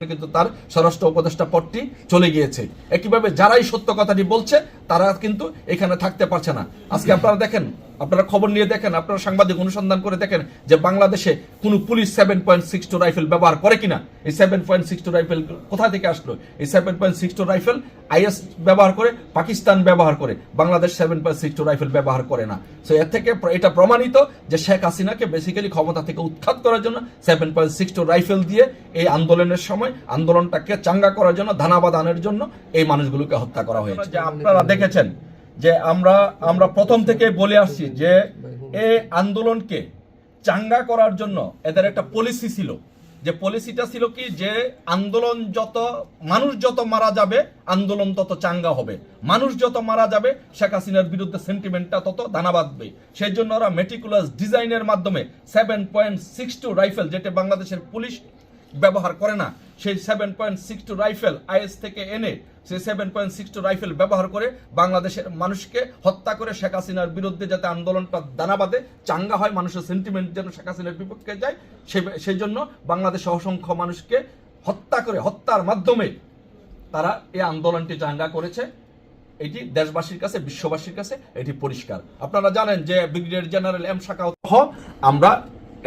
কিন্তু তার স্বরাষ্ট্র উপদেষ্টা পদটি চলে গিয়েছে। একইভাবে যারাই সত্য কথাটি বলছে তারা কিন্তু এখানে থাকতে পারছে না। আজকে আপনারা দেখেন, আপনারা খবর নিয়ে দেখেন, আপনারা সাংবাদিক অনুসন্ধান করে দেখেন যে বাংলাদেশে কোন পুলিশ 7.62 রাইফেল ব্যবহার করে কিনা। এই 7.62 রাইফেল কোথা থেকে আসলো? এই 7.62 রাইফেল আইএস ব্যবহার করে, পাকিস্তান ব্যবহার করে, বাংলাদেশ 7.62 রাইফেল ব্যবহার করে না। সো এর থেকে এটা প্রমাণিত যে শেখ হাসিনাকে বেসিক্যালি ক্ষমতা থেকে উৎখাত করার জন্য 7.62 রাইফেল দিয়ে এই আন্দোলনের সময় আন্দোলনটাকে চাঙ্গা করার জন্য, ধানাবাদ আনার জন্য এই মানুষগুলোকে হত্যা করা হয়েছে। যে আপনারা দেখেছেন যে আমরা প্রথম থেকে বলে আসছি যে এই আন্দোলনকে চাঙ্গা করার জন্য এদের একটা পলিসি ছিল। যে পলিসিটা ছিল কি, যে আন্দোলন মানুষ যত মারা যাবে আন্দোলন তত চাঙ্গা হবে, মানুষ যত মারা যাবে শেখ হাসিনার বিরুদ্ধে সেন্টিমেন্টটা তত দানা বাঁধবে। সেই জন্য ওরা মেটিকুলাস ডিজাইনের মাধ্যমে 7.62 রাইফেল, যেটা বাংলাদেশের পুলিশ ব্যবহার করে না, সেই 7.62 রাইফেল আইএস থেকে এনে সেই 7.62 রাইফেল ব্যবহার করে বাংলাদেশের মানুষকে হত্যা করে শেখ হাসিনার বিরুদ্ধে যাতে আন্দোলনটা দানা বাঁধে, চাঙ্গা হয়, মানুষের সেন্টিমেন্ট যেন শেখ হাসিনার বিপক্ষে যায়, সেই জন্য বাংলাদেশে অসংখ্য মানুষকে হত্যা করে, হত্যার মাধ্যমে তারা এই আন্দোলনটি চাঙ্গা করেছে। এটি দেশবাসীর কাছে, বিশ্ববাসীর কাছে এটি পরিষ্কার। আপনারা জানেন যে ব্রিগেডিয়ার জেনারেল এম শাকাওয়াত আমরা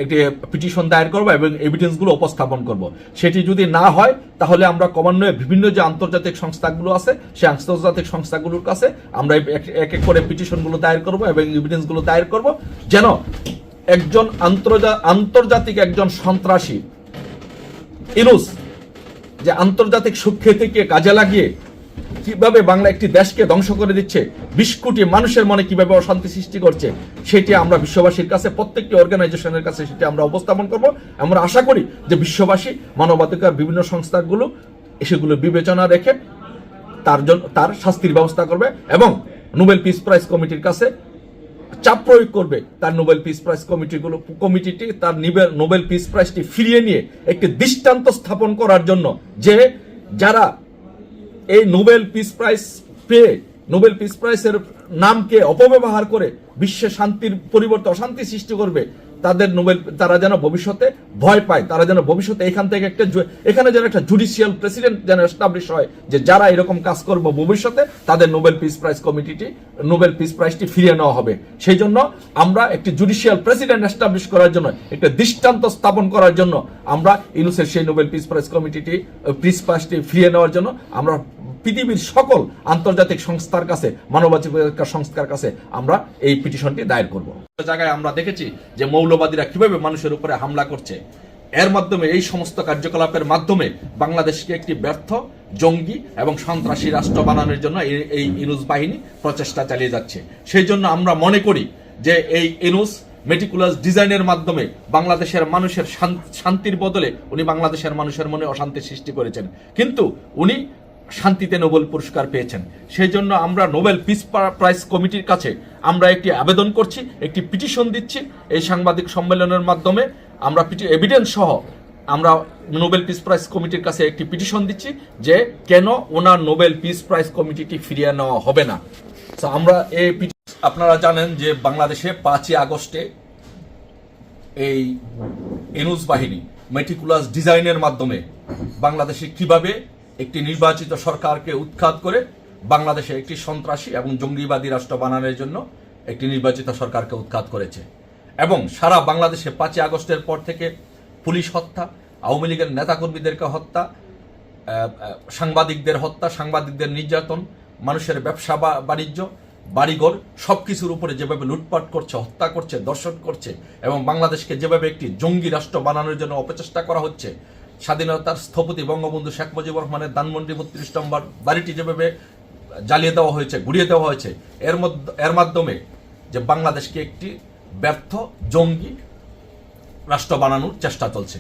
একটি পিটিশন দায়ের করবো এবং এভিডেন্সগুলো উপস্থাপন করব। সেটি যদি না হয় তাহলে আমরা ক্রমান্বয়ে বিভিন্ন যে আন্তর্জাতিক সংস্থাগুলো আছে সেই আন্তর্জাতিক সংস্থাগুলোর কাছে আমরা এক এক করে পিটিশনগুলো দায়ের করব এবং এভিডেন্সগুলো দায়ের করব, যেন একজন আন্তর্জাতিক একজন সন্ত্রাসী ইনুস যে আন্তর্জাতিক সুখ্যাতিকে কাজে লাগিয়ে কিভাবে বাংলা একটি দেশকে ধ্বংস করে দিচ্ছে, 20 কোটি মানুষের মনে কিভাবে অশান্তি সৃষ্টি করছে, সেটি আমরা বিশ্ববাসীর কাছে, প্রত্যেকটি অর্গানাইজেশনের কাছে সেটি আমরা উপস্থাপন করব। আমরা আশা করি যে বিশ্ববাসী, মানবাধিকার বিভিন্ন সংস্থাগুলো সেগুলো বিবেচনা রেখে তার শাস্তির ব্যবস্থা করবে এবং নোবেল পিস প্রাইজ কমিটির কাছে চাপ প্রয়োগ করবে, তার নোবেল পিস প্রাইজ কমিটিটি তার নোবেল পিস প্রাইজটি ফিরিয়ে নিয়ে একটি দৃষ্টান্ত স্থাপন করার জন্য, যে যারা এই নোবেল পিস প্রাইজ পেয়ে নোবেল পিস প্রাইজের নামকে অপব্যবহার করে বিশ্বে শান্তির পরিবর্তে অশান্তি সৃষ্টি করবে, তারা যেন ভবিষ্যতে ভয় পায়, তারা যেন ভবিষ্যতে এখানে যেন একটা জুডিশিয়াল প্রেসিডেন্ট যেন এস্টাবলিশ হয়, যে যারা এরকম কাজ করবে ভবিষ্যতে তাদের নোবেল পিস প্রাইজটি ফিরিয়ে নেওয়া হবে। সেই জন্য আমরা একটি জুডিশিয়াল প্রেসিডেন্ট এস্টাবলিশ করার জন্য, একটা দৃষ্টান্ত স্থাপন করার জন্য আমরা ইউনুসের সেই নোবেল পিস প্রাইজটি ফিরিয়ে নেওয়ার জন্য আমরা পৃথিবীর সকল আন্তর্জাতিক সংস্থার কাছে, মানবাধিকার সংস্থার কাছে আমরা এই পিটিশনটি দায়ের করব। জায়গায় আমরা দেখেছি যে মৌলবাদীরা কিভাবে মানুষের উপরে হামলা করছে। এর মাধ্যমে, এই সমস্ত কার্যকলাপের মাধ্যমে বাংলাদেশকে একটি ব্যর্থ, জঙ্গি এবং সন্ত্রাসী রাষ্ট্র বানানোর জন্য এই ইনুস বাহিনী প্রচেষ্টা চালিয়ে যাচ্ছে। সেই জন্য আমরা মনে করি যে এই ইনুস মেটিকুলাস ডিজাইনের মাধ্যমে বাংলাদেশের মানুষের শান্তির বদলে উনি বাংলাদেশের মানুষের মনে অশান্তি সৃষ্টি করেছেন, কিন্তু উনি শান্তিতে নোবেল পুরস্কার পেয়েছেন। সেই জন্য আমরা নোবেল পিস প্রাইজ কমিটির কাছে আমরা একটি আবেদন করছি, একটি পিটিশন দিচ্ছি। এই সাংবাদিক সম্মেলনের মাধ্যমে আমরা এভিডেন্স সহ আমরা নোবেল পিস প্রাইজ কমিটির কাছে একটি পিটিশন দিচ্ছি যে কেন ওনার নোবেল পিস প্রাইজ কমিটিটি ফিরিয়ে নেওয়া হবে না। আমরা আপনারা জানেন যে বাংলাদেশে 5ই আগস্টে এই ইনুস বাহিনী মেটিকুলাস ডিজাইনের মাধ্যমে বাংলাদেশে কিভাবে একটি নির্বাচিত সরকারকে উৎখাত করে বাংলাদেশে একটি সন্ত্রাসী এবং জঙ্গিবাদী রাষ্ট্র বানানোর জন্য একটি নির্বাচিত সরকারকে উৎখাত করেছে। এবং সারা বাংলাদেশে 5ই আগস্টের পর থেকে পুলিশ হত্যা, আওয়ামী লীগের নেতাকর্মীদেরকে হত্যা, সাংবাদিকদের হত্যা, সাংবাদিকদের নির্যাতন, মানুষের ব্যবসা বাণিজ্য, বাড়িঘর সবকিছুর উপরে যেভাবে লুটপাট করছে, হত্যা করছে, দর্শন করছে এবং বাংলাদেশকে যেভাবে একটি জঙ্গি রাষ্ট্র বানানোর জন্য অপচেষ্টা করা হচ্ছে, স্বাধীনতার স্থপতি বঙ্গবন্ধু শেখ মুজিবুর রহমানের ধানমন্ডি 32 নম্বর বাড়িটি যেভাবে জ্বালিয়ে দেওয়া হয়েছে, গুড়িয়ে দেওয়া হয়েছে, এর মাধ্যমে যে বাংলাদেশকে একটি ব্যর্থ জঙ্গি রাষ্ট্র বানানোর চেষ্টা চলছে।